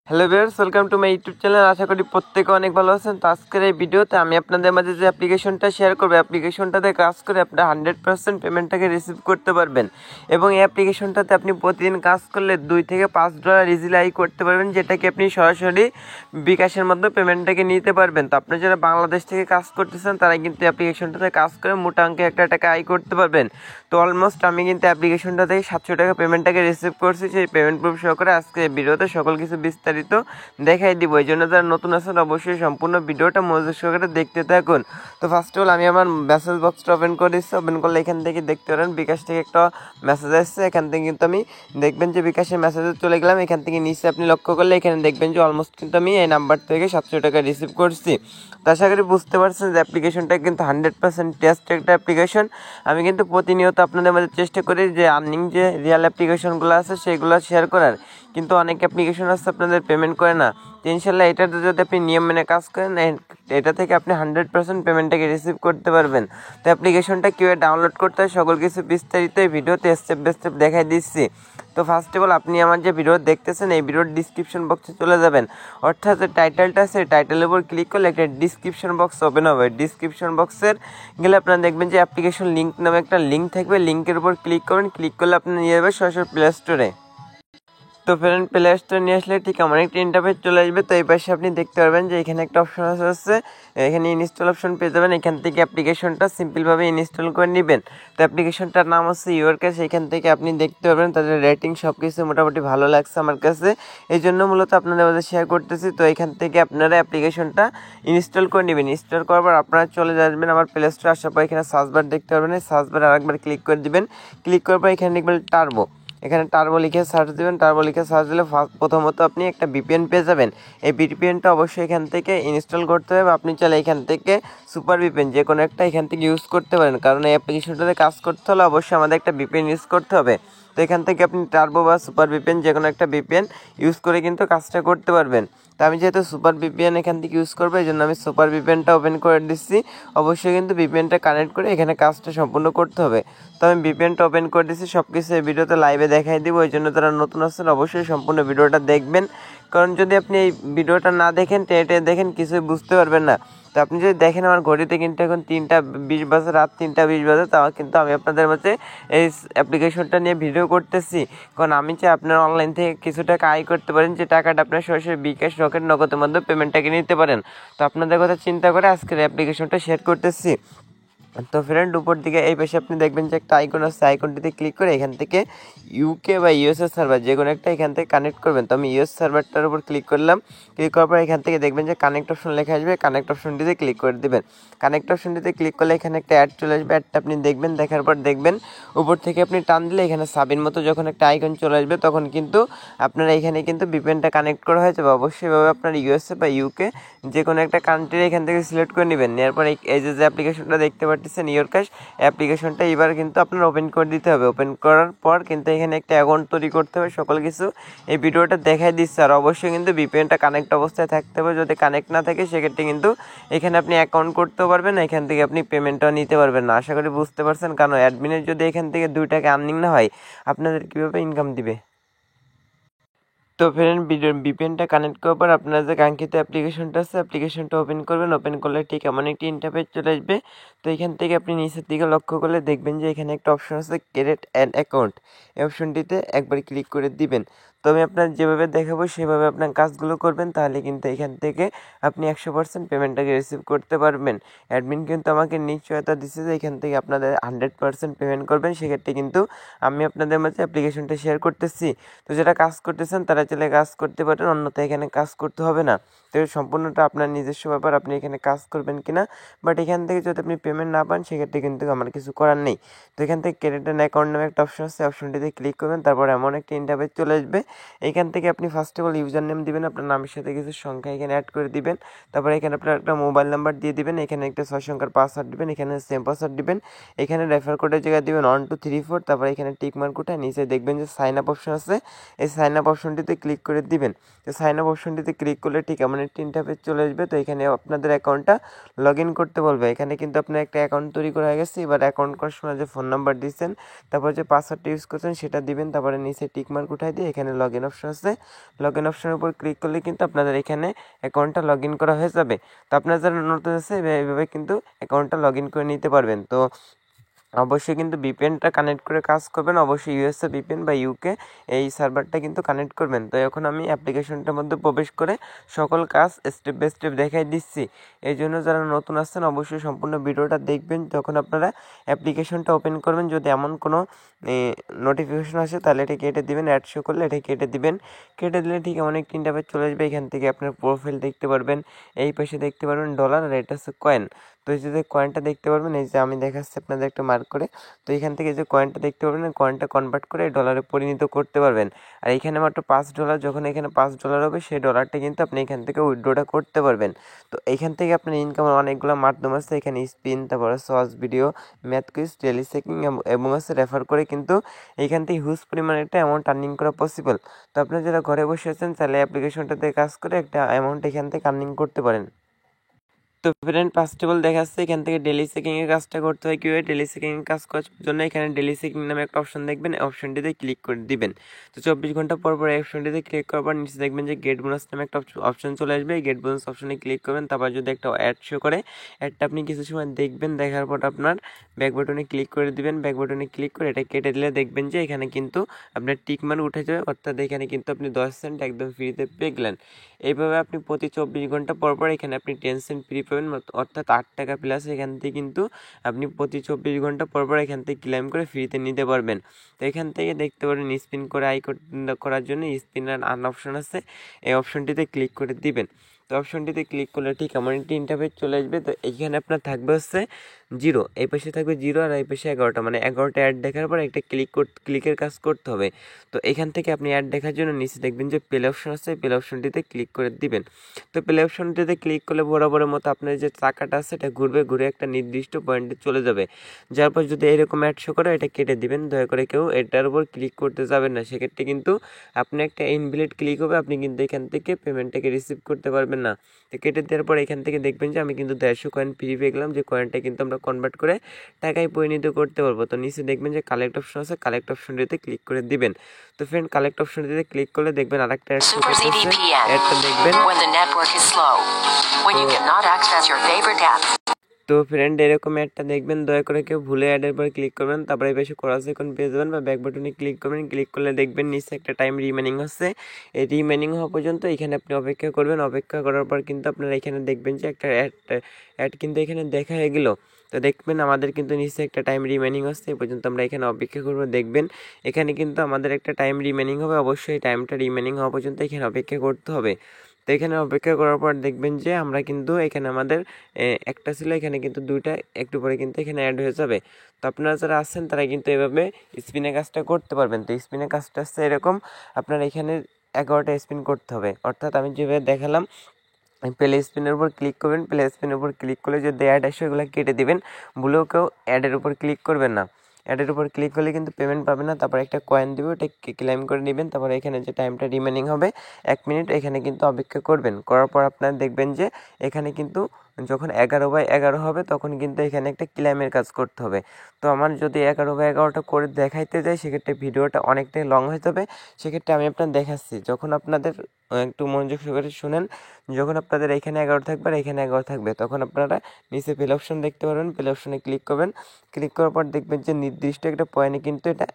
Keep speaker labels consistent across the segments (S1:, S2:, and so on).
S1: Hello viewers, welcome to my YouTube channel. আশা করি প্রত্যেকে অনেক ভালো আছেন। তো আজকের এই ভিডিওতে আমি আপনাদের মাঝে যে অ্যাপ্লিকেশনটা শেয়ার করবো, অ্যাপ্লিকেশনটাতে কাজ করে আপনারা 100% পেমেন্টটাকে রিসিভ করতে পারবেন। এবং এই অ্যাপ্লিকেশনটাতে আপনি প্রতিদিন কাজ করলে $2 থেকে $5 ইজিলি আয় করতে পারবেন, যেটাকে আপনি সরাসরি বিকাশের মাধ্যমে পেমেন্টটাকে নিতে পারবেন। তো আপনি যারা বাংলাদেশ থেকে কাজ করতেছেন তারা কিন্তু অ্যাপ্লিকেশনটাতে কাজ করে মোটা অঙ্কে একটা টাকা আয় করতে পারবেন। তো অলমোস্ট আমি কিন্তু অ্যাপ্লিকেশনটা থেকে 700 টাকা পেমেন্টটাকে রিসিভ করছি। সেই পেমেন্ট প্রুফ সহকারে আজকে ভিডিওতে সকল কিছু বিস্তারিত দেখাই দিব। এই জন্য যারা নতুন আছেন অবশ্যই সম্পূর্ণ ভিডিওটা মনোযোগ সহকারে দেখতে থাকুন। তো ফার্স্ট অফ অল আমি আমার মেসেজ বক্সটা ওপেন করে দিচ্ছি। ওপেন করলে এখান থেকে দেখতে পারেন বিকাশ থেকে একটা মেসেজ আসছে। এখান থেকে কিন্তু আমি দেখবেন যে বিকাশের মেসেজে চলে গেলাম। এখান থেকে নিচে আপনি লক্ষ্য করলে এখানে দেখবেন যে অলমোস্ট কিন্তু আমি এই নাম্বার থেকে 700 টাকা রিসিভ করছি। তো আশা করি বুঝতে পারছেন যে অ্যাপ্লিকেশনটা কিন্তু 100% টেস্ট একটা অ্যাপ্লিকেশন। আমি কিন্তু প্রতিনিয়ত আপনাদের মধ্যে চেষ্টা করি যে আর্নিং যে রিয়েল অ্যাপ্লিকেশনগুলো আছে সেগুলো শেয়ার করার, কিন্তু অনেক অ্যাপ্লিকেশন আছে আপনাদের পেমেন্ট করে না। তো ইনশাল্লাহ এটাতে যদি আপনি নিয়ম মেনে কাজ করেন এটা থেকে আপনি 100% পেমেন্টটাকে রিসিভ করতে পারবেন। তো অ্যাপ্লিকেশনটা কীভাবে ডাউনলোড করতে হয় সকল কিছু বিস্তারিত এই ভিডিওতে স্টেপ বাই স্টেপ দেখাই দিচ্ছি। তো ফার্স্ট অফ অল আপনি আমার যে ভিডিও দেখতেছেন এই ভিডিওর ডিসক্রিপশন বক্সে চলে যাবেন, অর্থাৎ যে টাইটেলটা আছে টাইটেলের উপর ক্লিক করলে একটা ডিসক্রিপশন বক্স ওপেন হবে। ডিসক্রিপশন বক্সের গেলে আপনারা দেখবেন যে অ্যাপ্লিকেশন লিঙ্ক নামে একটা লিঙ্ক থাকবে। লিঙ্কের উপর ক্লিক করবেন, ক্লিক করলে আপনি নিয়ে যাবে সরাসরি প্লে স্টোরে। তো ফ্রেন্ড, প্লে স্টোর নিয়ে আসলে ঠিক এমন একটা ইন্টারফেস চলে আসবে। তো এই পাশে আপনি দেখতে পারবেন যে এখানে একটা অপশন আছে, এখানে ইনস্টল অপশন পেয়ে যাবেন। এখান থেকে অ্যাপ্লিকেশনটা সিম্পলভাবে ইনস্টল করে নেবেন। তো অ্যাপ্লিকেশনটার নাম হচ্ছে ইউরক্যাশ। এখান থেকে আপনি দেখতে পারবেন তাদের রেটিং সব কিছু মোটামুটি ভালো লাগছে আমার কাছে, এই জন্য মূলত আপনাদের মধ্যে শেয়ার করতেছি। তো এখান থেকে আপনারা অ্যাপ্লিকেশনটা ইনস্টল করে নেবেন। ইনস্টল করার পর আপনারা চলে যাবেন আমার প্লে স্টোরে। আসার পর এখানে সার্চ বার দেখতে পারবেন, এই সার্চ বার আরেকবার ক্লিক করে দিবেন। ক্লিক করার পর এখানে দেখবেন টার্বো, এখানে টার্বো লিখে সার্চ দেবেন। টার্বো লিখে সার্চ দিলে প্রথমত আপনি একটা ভিপিএন পেয়ে যাবেন। এই ভিপিএনটা অবশ্যই এখান থেকে ইনস্টল করতে হবে। আপনি চাইলে এখান থেকে সুপার ভিপিএন যে কোনো একটা এখান থেকে ইউজ করতে পারেন, কারণ এই অ্যাপ্লিকেশনটাতে কাজ করতে হলে অবশ্যই আমাদের একটা ভিপিএন ইউজ করতে হবে। তো এখান থেকে আপনি টার্বো বা সুপার ভিপিএন যে কোনো একটা ভিপিএন ইউজ করে কিন্তু কাজটা করতে পারবেন। তো আমি যেহেতু সুপার ভিপিএন এখান থেকে ইউজ করবো, এই জন্য আমি সুপার ভিপিএনটা ওপেন করে দিচ্ছি। অবশ্যই কিন্তু ভিপিএনটা কানেক্ট করে এখানে কাজটা সম্পূর্ণ করতে হবে। তো আমি ভিপিএনটা ওপেন করে দিচ্ছি। সব কিছু এই ভিডিওতে লাইভে দেখাই দিব। ওই জন্য যারা নতুন আসছেন অবশ্যই সম্পূর্ণ ভিডিওটা দেখবেন, কারণ যদি আপনি এই ভিডিওটা না দেখেন টেনে দেখেন কিছুই বুঝতে পারবেন না। তো আপনি যদি দেখেন আমার ঘড়িতে কিন্তু এখন 3টা 20 বাজে, রাত 3টা 20 বাজে, তাও কিন্তু আমি আপনাদের মধ্যে এই অ্যাপ্লিকেশনটা নিয়ে ভিডিও করতেছি। কারণ আমি চাই আপনারা অনলাইন থেকে কিছু টাকা আয় করতে পারেন, যে টাকাটা আপনার সরাসরি বিকাশ, রকেট, নগদের মাধ্যমে পেমেন্টটাকে নিতে পারেন। তো আপনাদের কথা চিন্তা করে আজকের অ্যাপ্লিকেশনটা শেয়ার করতেছি। তো ফ্রেন্ড, উপর দিকে এই পাশে আপনি দেখবেন যে একটা আইকন আছে, আইকনটিতে ক্লিক করে এখান থেকে ইউকে বা ইউএসএ সার্ভার যে কোনো একটা এখান থেকে কানেক্ট করবেন। তো আমি ইউএস সার্ভারটার উপর ক্লিক করলাম। ক্লিক করার পর এখান থেকে দেখবেন যে কানেক্ট অপশন লেখা আসবে, কানেক্ট অপশনটিতে ক্লিক করে দেবেন। কানেক্ট অপশনটিতে ক্লিক করলে এখানে একটা অ্যাড চলে আসবে। অ্যাডটা আপনি দেখবেন, দেখার পর দেখবেন উপর থেকে আপনি টান দিলে এখানে সাবিন মতো যখন একটা আইকন চলে আসবে তখন কিন্তু আপনারা এখানে কিন্তু ভিপিএনটা কানেক্ট করা হয়ে যাবে। অবশ্যই এভাবে আপনার ইউএসএ বা ইউকে যে কোনো একটা কান্ট্রি এখান থেকে সিলেক্ট করে নেবেন। নেওয়ার পর এই যে অ্যাপ্লিকেশনটা দেখতে পাচ্ছেন ইউরক্যাশ, অ্যাপ্লিকেশনটা এবার কিন্তু আপনার ওপেন করে দিতে হবে। ওপেন করার পর কিন্তু এখানে একটা অ্যাকাউন্ট তৈরি করতে হবে। সকল কিছু এই ভিডিওটা দেখাই দিচ্ছে। আর অবশ্যই কিন্তু ভিপিএনটা কানেক্ট অবস্থায় থাকতে হবে। যদি কানেক্ট না থাকে সেক্ষেত্রে কিন্তু এখানে আপনি অ্যাকাউন্ট করতেও পারবেন না, এখান থেকে আপনি পেমেন্টটাও নিতে পারবেন না। আশা করি বুঝতে পারছেন, কারণ অ্যাডমিনের যদি এখান থেকে 2 টাকা আর্নিং না হয় আপনাদের কীভাবে ইনকাম দিবে। তো ফ্রেন্ড, ভিপিএনটা কানেক্ট করার পর আপনার যে কাঙ্ক্ষিত অ্যাপ্লিকেশনটা আছে অ্যাপ্লিকেশনটা ওপেন করবেন। ওপেন করলে ঠিক এমন একটি ইন্টারফেস চলে আসবে। তো এখান থেকে আপনি নিচের দিকে লক্ষ্য করলে দেখবেন যে এখানে একটা অপশন আছে ক্রিয়েট অ্যান অ্যাকাউন্ট। এই অপশনটিতে একবার ক্লিক করে দিবেন। তো আমি আপনার যেভাবে দেখাবো সেভাবে আপনার কাজগুলো করবেন, তাহলে কিন্তু এখান থেকে আপনি 100% পেমেন্টটাকে রিসিভ করতে পারবেন। অ্যাডমিন কিন্তু আমাকে নিশ্চয়তা দিচ্ছে যে এখান থেকে আপনাদের 100% পেমেন্ট করবেন। সেক্ষেত্রে কিন্তু আমি আপনাদের মাঝে অ্যাপ্লিকেশনটা শেয়ার করতেছি। তো যারা কাজ করতেছেন তারা চাইলে কাজ করতে পারেন, অন্যথায় এখানে কাজ করতে হবে না। তো সম্পূর্ণটা আপনার নিজস্ব ব্যাপার, আপনি এখানে কাজ করবেন কিনা। বাট এখান থেকে যদি আপনি পেমেন্ট না পান সেক্ষেত্রে কিন্তু আমার কিছু করার নেই। তো এখান থেকে ক্রেডিট অ্যান্ড অ্যাকাউন্ট নামে একটা অপশন আছে, অপশনটিতে ক্লিক করবেন। তারপর এমন একটা ইন্টারফেস চলে আসবে। এখান থেকে আপনি first of all user name দিবেন, আপনার নামের সাথে কিছু সংখ্যা এখানে অ্যাড করে দিবেন। তারপরে এখানে আপনার একটা মোবাইল নাম্বার দিয়ে দিবেন, এখানে একটা 6 সংখ্যার পাসওয়ার্ড দিবেন, এখানে সেম পাসওয়ার্ড দিবেন। এখানে রেফার কোডের জায়গায় দিবেন 1234। তারপরে এখানে টিক মার্ক উঠায় নিচে দেখবেন যে সাইন আপ অপশন আছে, এই সাইন আপ অপশনটিতে ক্লিক করে দিবেন। তো সাইন আপ অপশনটিতে ক্লিক করলে ঠিক এমন একটি ইন্টারফেস চলে আসবে। তো এখানে আপনাদের অ্যাকাউন্টটা লগ ইন করতে বলবে। এখানে কিন্তু আপনার একটা অ্যাকাউন্ট তৈরি করা হয়ে গেছে। এবার অ্যাকাউন্ট করার সময় যে ফোন নাম্বার দিচ্ছেন, তারপর যে পাসওয়ার্ডটা ইউজ করছেন সেটা দিবেন। তারপরে নিচে টিক মার্ক উঠাই দিয়ে এখানে লগ ইন অপশন আছে, লগ ইন অপশনের উপর ক্লিক করলে কিন্তু আপনাদের এখানে অ্যাকাউন্টটা লগ ইন করা হয়ে যাবে। তো আপনারা যারা নতুন আছে এইভাবে কিন্তু অ্যাকাউন্টটা লগ ইন করে নিতে পারবেন। তো অবশ্যই কিন্তু ভিপিএনটা কানেক্ট করে কাজ করবেন, অবশ্যই ইউএসএ ভিপিএন বা ইউকে এই সার্ভারটা কিন্তু কানেক্ট করবেন। তো এখন আমি অ্যাপ্লিকেশনটার মধ্যে প্রবেশ করে সকল কাজ স্টেপ বাই স্টেপ দেখাই দিচ্ছি। এই জন্য যারা নতুন আসছেন অবশ্যই সম্পূর্ণ ভিডিওটা দেখবেন। যখন আপনারা অ্যাপ্লিকেশনটা ওপেন করবেন যদি এমন কোনো নোটিফিকেশন আসে তাহলে এটা কেটে দিবেন, অ্যাড শো করলে এটা কেটে দিবেন। কেটে দিলে ঠিক এমন একটি ইন্টারফেস চলে আসবে। এখান থেকে আপনার প্রোফাইল দেখতে পারবেন, এই পাশে দেখতে পারবেন ডলার, আর এটা হচ্ছে কয়েন। তো এই যে কয়েনটা দেখতে পারবেন, এই যে আমি দেখাচ্ছি আপনাদের একটা মার্ক করে। তো এখান থেকে যে কয়েনটা দেখতে পারবেন, কয়েনটা কনভার্ট করে ডলারে পরিণত করতে পারবেন। আর এখানে মাত্র $5, যখন এখানে $5 হবে সেই ডলারটা কিন্তু আপনি এখান থেকে উইথড্রটা করতে পারবেন। তো এখান থেকে আপনার ইনকামের অনেকগুলো মাধ্যম আছে, এখানে স্পিন, তারপরে সস ভিডিও, ম্যাথ কুইজ, টেলিচেকিং এবং হচ্ছে রেফার করে কিন্তু এখান থেকে হিউজ পরিমাণে একটা অ্যামাউন্ট আর্নিং করা পসিবল। তো আপনারা যারা ঘরে বসে আছেন তাহলে অ্যাপ্লিকেশনটাতে কাজ করে একটা অ্যামাউন্ট এখান থেকে আর্নিং করতে পারেন। তো ফ্রেন্ড ফার্স্ট অফ অল দেখাচ্ছে এখান থেকে ডেলি চেকিংয়ের কাজটা করতে হয় কীভাবে। ডেলি চেকিংয়ের কাজ করার জন্য এখানে ডেলি চেকিং নামে একটা অপশন দেখবেন, অপশনটিতে ক্লিক করে দিবেন। তো 24 ঘন্টা পর পর এই অপশনটিতে ক্লিক করার পর নিচে দেখবেন যে গেট বোনাস নামে একটা অপশন চলে আসবে। এই গেট বোনাস অপশনে ক্লিক করবেন, তারপর যদি একটা অ্যাড শো করে অ্যাডটা আপনি কিছু সময় দেখবেন, দেখার পর আপনার ব্যাক বাটনে ক্লিক করে দিবেন। ব্যাক বাটনে ক্লিক করে এটা কেটে দিলে দেখবেন যে এখানে কিন্তু আপনার টিক মান উঠে যাবে, অর্থাৎ এখানে কিন্তু আপনি 10 সেন্ট একদম ফ্রিতে পেয়ে গেলেন। এইভাবে আপনি প্রতি 24 ঘন্টা পর পর এখানে আপনি 10 সেন্ট ফ্রি পাবেন, অর্থাৎ $8 প্লাস এখান থেকে কিন্তু আপনি প্রতি 24 ঘন্টা পর পর এখান থেকে ক্লেম করে ফ্রিতে নিতে পারবেন। তো এখান থেকে দেখতে পারেন স্পিন করে করার জন্য স্পিন আর আর্ন অপশন আছে, এই অপশনটিতে ক্লিক করে দিবেন। তো অপশনটিতে ক্লিক করলে ঠিক এমন একটি ইন্টারফেস চলে আসবে। তো এইখানে আপনার থাকবে হচ্ছে 0, এই পাশে থাকবে 0 আর এই পাশে 11টা, মানে 11টা অ্যাড দেখার পর একটা ক্লিকের কাজ করতে হবে। তো এখান থেকে আপনি অ্যাড দেখার জন্য নিচে দেখবেন যে প্লে অপশন আছে, প্লে অপশনটিতে ক্লিক করে দিবেন। তো প্লে অপশনটিতে ক্লিক করলে বরাবরের মতো আপনার যে চাকাটা আছে এটা ঘুরবে, ঘুরে একটা নির্দিষ্ট পয়েন্টে চলে যাবে। যার পর যদি এরকম অ্যাড শো করে এটা কেটে দিবেন, দয়া করে কেউ এটার উপর ক্লিক করতে যাবেন না, সেক্ষেত্রে কিন্তু আপনি একটা ইনভ্যালিড ক্লিক হবে, আপনি কিন্তু এখান থেকে পেমেন্টটাকে রিসিভ করতে পারবেন না। তো কেটে দেওয়ার পর এখান থেকে দেখবেন যে আমি কিন্তু 150 কয়েন ফ্রি পেয়ে গেলাম, যে কয়েনটা কিন্তু আমরা কনভার্ট করে টাকায় পরিণত করতে পারবো। তো নিচে দেখবেন যে কালেক্ট অপশন আছে, কালেক্ট অপশনটিতে ক্লিক করে দিবেন। তো ফ্রেন্ড কালেক্ট অপশনটিতে ক্লিক করলে দেখবেন আরেকটা অ্যাড শো করতেছে, অ্যাডটা দেখবেন। তো ফ্রেন্ড এরকম অ্যাডটা দেখবেন, দয়া করে কেউ ভুলে অ্যাডের পর ক্লিক করবেন, তারপরে এই পাশে ক্রস আইকন পেয়ে যাবেন বা ব্যাক বাটনে ক্লিক করবেন। ক্লিক করলে দেখবেন নিচে একটা টাইম রিমেনিং হচ্ছে, এই রিমেনিং হওয়া পর্যন্ত এখানে আপনি অপেক্ষা করবেন। অপেক্ষা করার পর কিন্তু আপনারা এখানে দেখবেন যে একটা অ্যাড কিন্তু এখানে দেখা হয়ে গেল। তো দেখবেন আমাদের কিন্তু নিচে একটা টাইম রিমেনিং হচ্ছে, এই পর্যন্ত আমরা এখানে অপেক্ষা করবো। দেখবেন এখানে কিন্তু আমাদের একটা টাইম রিমেনিং হবে, অবশ্যই টাইমটা রিমেনিং হওয়া পর্যন্ত এখানে অপেক্ষা করতে হবে। তো এখানে অপেক্ষা করার পর দেখবেন যে আমরা কিন্তু এখানে আমাদের একটা ছিল, এখানে কিন্তু 2টা একটু পরে কিন্তু এখানে অ্যাড হয়ে যাবে। তো আপনারা যারা আছেন তারা কিন্তু এভাবে স্পিনের কাজটা করতে পারবেন। তো স্পিনের কাজটা হচ্ছে এরকম, আপনার এখানে 11টা স্পিন করতে হবে, অর্থাৎ আমি যেভাবে দেখালাম প্লে স্পিনের উপর ক্লিক করবেন। প্লে স্পিনের উপর ক্লিক করলে যদি অ্যাড আসে ওগুলো কেটে দিবেন, ভুলেও কেউ অ্যাডের উপর ক্লিক করবেন না। অ্যাডের উপর ক্লিক করলে কিন্তু পেমেন্ট পাবেন না, তারপর একটা কয়েন দেবে, ওটা ক্লেম করে নেবেন। তারপরে এখানে যে টাইমটা রিমেনিং হবে 1 মিনিট, এখানে কিন্তু অপেক্ষা করবেন। করার পর আপনারা দেখবেন যে এখানে কিন্তু যখন 11/11 হবে তখন কিন্তু এখানে একটা ক্লেমের কাজ করতে হবে। তো আমার যদি 11/11টা করে দেখাইতে যাই সেক্ষেত্রে ভিডিওটা অনেকটাই লং হয়ে যাবে। সেক্ষেত্রে আমি আপনার দেখাচ্ছি, যখন আপনাদের একটু মনোযোগ সহকারে শুনেন, যখন আপনাদের এখানে 11 থাকবে আর এখানে 11 থাকবে তখন আপনারা নিচে প্লে অপশন দেখতে পারবেন, প্লে অপশনে ক্লিক করবেন। ক্লিক করার পর দেখবেন যে নির্দিষ্ট একটা পয়েন্টে কিন্তু এটা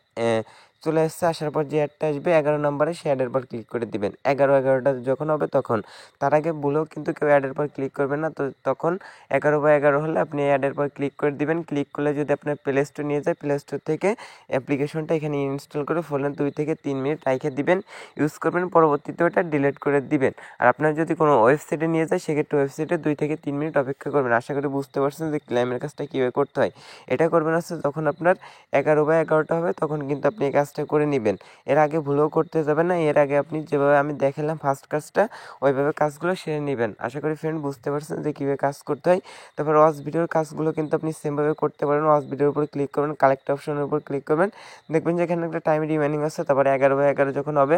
S1: চলে আসছে। আসার পর যে অ্যাডটা আসবে 11 নম্বরে, সে অ্যাডের পর ক্লিক করে দিবেন। 11/11টা যখন হবে তখন, তার আগে ভুলেও কিন্তু কেউ অ্যাডের পর ক্লিক করবেন না। তো তখন 11/11 হলে আপনি অ্যাডের পর ক্লিক করে দিবেন। ক্লিক করলে যদি আপনার প্লে স্টোর নিয়ে যায়, প্লে স্টোর থেকে অ্যাপ্লিকেশনটা এখানে ইনস্টল করে ফোনে 2 থেকে 3 মিনিট রেখে দিবেন, ইউজ করবেন, পরবর্তীতে ওটা ডিলিট করে দিবেন। আর আপনার যদি কোনো ওয়েবসাইটে নিয়ে যায় সেক্ষেত্রে ওয়েবসাইটে 2 থেকে 3 মিনিট অপেক্ষা করবেন। আশা করি বুঝতে পারছেন যে ক্লেমের কাজটা কীভাবে করতে হয়। এটা করবেন হচ্ছে যখন আপনার 11/11টা হবে তখন কিন্তু আপনি এই কাজটা করে নেবেন। এর আগে ভুলেও করতে যাবেন না, এর আগে আপনি যেভাবে আমি দেখালাম ফার্স্ট কাজটা ওইভাবে কাজগুলো সেরে নেবেন। আশা করি ফ্রেন্ড বুঝতে পারছেন যে কীভাবে কাজ করতে হয়। তারপর ওয়াচ ভিডিওর কাজগুলো কিন্তু আপনি সেমভাবে করতে পারেন। ওয়াচ ভিডিওর উপর ক্লিক করবেন, কালেক্ট অপশনের উপর ক্লিক করবেন, দেখবেন যে এখানে একটা টাইম রিমাইনিং আছে, তারপরে 11/11 যখন হবে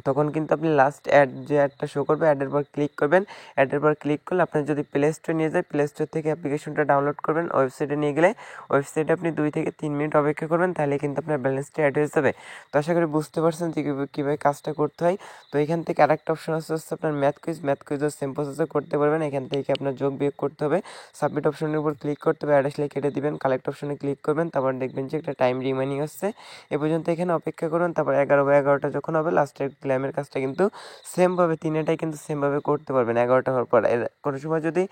S1: তখন কিন্তু আপনি লাস্ট অ্যাড যে অ্যাডটা শো করবে অ্যাডের পর ক্লিক করবেন। অ্যাডের পর ক্লিক করলে আপনার যদি প্লে স্টোরে নিয়ে যায়, প্লে স্টোর থেকে অ্যাপ্লিকেশনটা ডাউনলোড করবেন। ওয়েবসাইটে নিয়ে গেলে ওয়েবসাইটে আপনি 2 থেকে 3 মিনিট অপেক্ষা করবেন, তাহলে কিন্তু আপনার ব্যালেন্সটা অ্যাড হয়ে যাবে। তো আশা করি বুঝতে পারছেন যে কীভাবে কাজটা করতে হয়। তো এখান থেকে আরেকটা অপশন আছে হচ্ছে আপনার ম্যাথ কুইজও সেম প্রসেসে করতে পারবেন। এখান থেকে আপনার যোগ বিয়োগ করতে হবে, সাবমিট অপশনের উপর ক্লিক করতে হবে, অ্যাড আসলে কেটে দিবেন, কালেক্ট অপশনে ক্লিক করবেন, তারপর দেখবেন যে একটা টাইম রিমাইনিং আসছে। এ পর্যন্ত এখানে অপেক্ষা করুন, তারপর 11/11টা যখন হবে লাস্টের ক্লেমের কাজটা কিন্তু সেমভাবে তিনটাই কিন্তু সেমভাবে করতে পারবেন 11টা হওয়ার পর। কোনো সময় যদি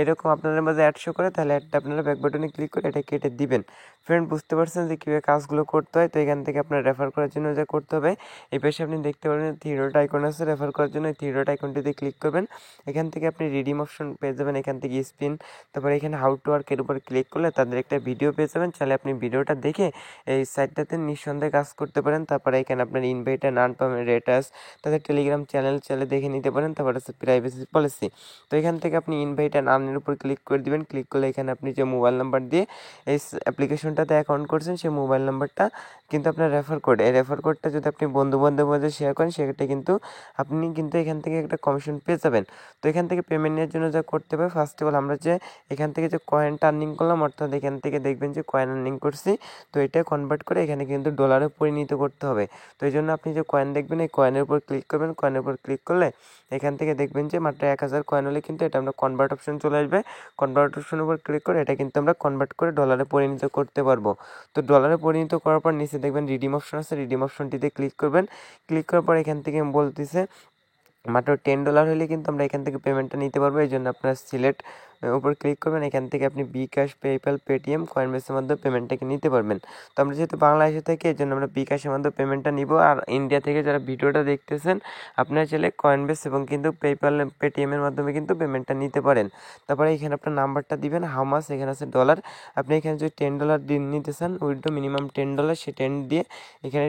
S1: এরকম আপনাদের মাঝে অ্যাড শো করে, তাহলে অ্যাডটা আপনারা ব্যাক বাটনে ক্লিক করে এটা কেটে দিবেন। ফ্রেন্ড, বুঝতে পারছেন যে কীভাবে কাজগুলো করতে হয়। তো এখান থেকে আপনার রেফার করার জন্য যা করতে হবে, এই পাশে আপনি দেখতে পারবেন থ্রি ডট আইকন আছে রেফার করার জন্য, এই থ্রি ডট আইকনটিতে ক্লিক করবেন। এখান থেকে আপনি রিডিম অপশন পেয়ে যাবেন, এখান থেকে স্পিন, তারপরে এখানে হাউ টু ওয়ার্ক এর উপর ক্লিক করলে তাদের একটা ভিডিও পেয়ে যাবেন। চাইলে আপনি ভিডিওটা দেখে এই সাইটটাতে নিঃসন্দেহে কাজ করতে পারেন। তারপরে এখানে আপনার ইনভাইট অ্যান্ড আর্ন রেটাস, তাদের টেলিগ্রাম চ্যানেল চাইলে দেখে নিতে পারেন। তারপরে আছে প্রাইভেসি পলিসি। তো এখান থেকে আপনি ইনভাইট অ্যান্ড আর্নের উপর ক্লিক করে দিবেন। ক্লিক করলে এখানে আপনি যে মোবাইল নাম্বার দিয়ে এই অ্যাপ্লিকেশনটাতে অ্যাকাউন্ট করছেন, সেই মোবাইল নাম্বারটা কিন্তু আপনার রেফার কোড, এই রেফার কোডটা যদি আপনি বন্ধু বান্ধবের মধ্যে শেয়ার করেন, সেটা কিন্তু আপনি কিন্তু এখান থেকে একটা কমিশন পেয়ে যাবেন। তো এখান থেকে পেমেন্ট নেওয়ার জন্য যা করতে হবে, ফার্স্ট অফ অল আমরা যে এখান থেকে যে কয়েনটা আর্নিং করলাম, অর্থাৎ এখান থেকে দেখবেন যে কয়েন আর্নিং করছি, তো এটা কনভার্ট করে এখানে কিন্তু ডলারে পরিণত করতে হবে। তো এই জন্য আপনি যে কয়েন দেখবেন, এই কয়েনের উপর ক্লিক করবেন। কয়েনের উপর ক্লিক করলে এখান থেকে দেখবেন যে মাত্র 1000 কয়েন হলে কিন্তু এটা আমরা কনভার্ট অপশন চলে আসবে। কনভার্ট অপশনের উপর ক্লিক করে এটা কিন্তু আমরা কনভার্ট করে ডলারে পরিণত করতে পারবো। তো ডলারে পরিণত করার পর নিচে দেখবেন রিডিম অপশন আছে, রিডিম অপশনটিতে ক্লিক করবেন। ক্লিক করার পর এখান থেকে বলতেছে মাত্র $10 হলে কিন্তু আমরা এখান থেকে পেমেন্টটা নিতে পারবো। এই জন্য আপনার সিলেক্ট উপর ক্লিক করবেন। এখান থেকে আপনি বিকাশ, পেপ্যাল, পেটিএম, কয়েনবেসের মাধ্যমে পেমেন্টটাকে নিতে পারবেন। তো আমরা যেহেতু বাংলাদেশে থাকি, এই জন্য আমরা বিকাশের মাধ্যমে পেমেন্টটা নিব। আর ইন্ডিয়া থেকে যারা ভিডিওটা দেখতেছেন, আপনারা চাইলে কয়েনবেস এবং কিন্তু পেপ্যাল, পেটিএমের মাধ্যমে কিন্তু পেমেন্টটা নিতে পারেন। তারপরে এখানে আপনার নাম্বারটা দিবেন, হাউ মাস, এখানে আছে ডলার। আপনি এখানে যদি $10 নিতে চান, উইথড্র মিনিমাম $10, সে 10 দিয়ে এখানে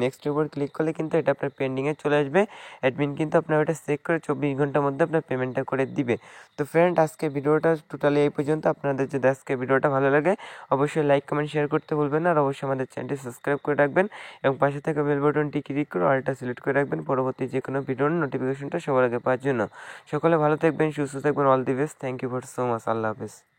S1: নেক্সটের উপর ক্লিক করলে কিন্তু এটা আপনার পেন্ডিংয়ে চলে আসবে। অ্যাডমিন কিন্তু আপনার ওটা চেক করে 24 ঘন্টার মধ্যে আপনার পেমেন্টটা করে দিবে। তো ফ্রেন্ড, আজকে ভিডিওটা টোটালি এই পর্যন্ত। আপনাদের যদি আজকে ভিডিওটা ভালো লাগে, অবশ্যই লাইক, কমেন্ট, শেয়ার করতে ভুলবেন না। আর অবশ্যই আমাদের চ্যানেলটি সাবস্ক্রাইব করে রাখবেন এবং পাশে থাকা বেল বাটনটি ক্লিক করে অলটা সিলেক্ট করে রাখবেন, পরবর্তী যে কোনো ভিডিওর নোটিফিকেশনটা সবার আগে পাওয়ার জন্য। সকলে ভালো থাকবেন, সুস্থ থাকবেন। All the best. Thank you for so much. আল্লাহ হাফেজ।